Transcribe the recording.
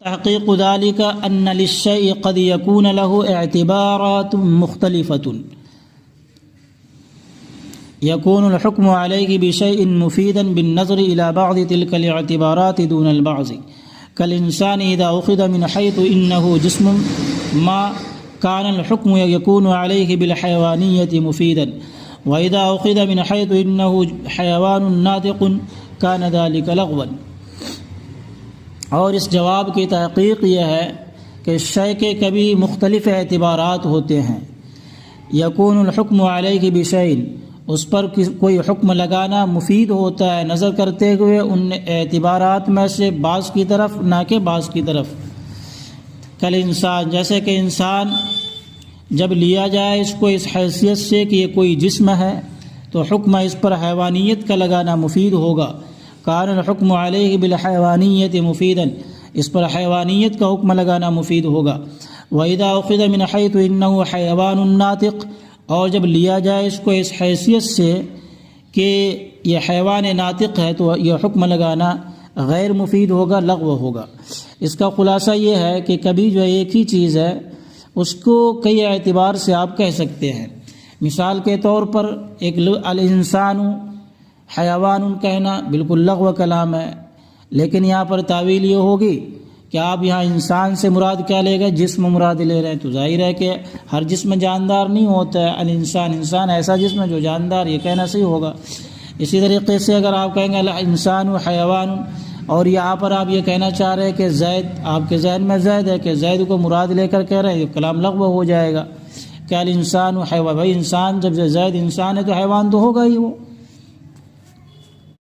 تحقیق ذلك أن للشيء قد يكون له اعتبارات مختلفة يكون الحكم عليه بشيء مفيدا بالنظر إلى بعض تلك الاعتبارات دون البعض كالإنسان إذا أخذ من حيث إنه جسم ما كان الحكم يكون عليه بالحيوانية مفيدا وإذا أخذ من حيث إنه حيوان ناطق كان ذلك لغوا. اور اس جواب کی تحقیق یہ ہے کہ شے کے کبھی مختلف اعتبارات ہوتے ہیں. یکون الحکم علیہ بشیء، اس پر کوئی حکم لگانا مفید ہوتا ہے نظر کرتے ہوئے ان اعتبارات میں سے بعض کی طرف نہ کہ بعض کی طرف. کل انسان، جیسے کہ انسان جب لیا جائے اس کو اس حیثیت سے کہ یہ کوئی جسم ہے تو حکم اس پر حیوانیت کا لگانا مفید ہوگا. کان الحکم علیہ بالحیوانیت مفیدا، اس پر حیوانیت کا حکم لگانا مفید ہوگا. وَإِذَا أُخِذَ مِنْ حَيْثُ إِنَّهُ حَيَوَانٌ نَاطِقٌ، اور جب لیا جائے اس کو اس حیثیت سے کہ یہ حیوان ناطق ہے تو یہ حکم لگانا غیر مفید ہوگا، لغو ہوگا. اس کا خلاصہ یہ ہے کہ کبھی جو ایک ہی چیز ہے اس کو کئی اعتبار سے آپ کہہ سکتے ہیں. مثال کے طور پر ایک الانسان حیوان کہنا بالکل لغو کلام ہے، لیکن یہاں پر تعویل یہ ہوگی کہ آپ یہاں انسان سے مراد کیا لے گئے، جسم مراد لے رہے ہیں، تو ظاہر ہے کہ ہر جسم جاندار نہیں ہوتا ہے. انسان ایسا جسم ہے جو جاندار، یہ کہنا صحیح ہوگا. اسی طریقے سے اگر آپ کہیں گے انسان حیوان، اور یہاں پر آپ یہ کہنا چاہ رہے ہیں کہ زید، آپ کے ذہن میں زید ہے کہ زید کو مراد لے کر کہہ رہے ہیں، یہ کلام لغو ہو جائے گا. کہ الانسان حیوان، بھائی انسان جب زید انسان ہے تو حیوان تو ہوگا ہی وہ.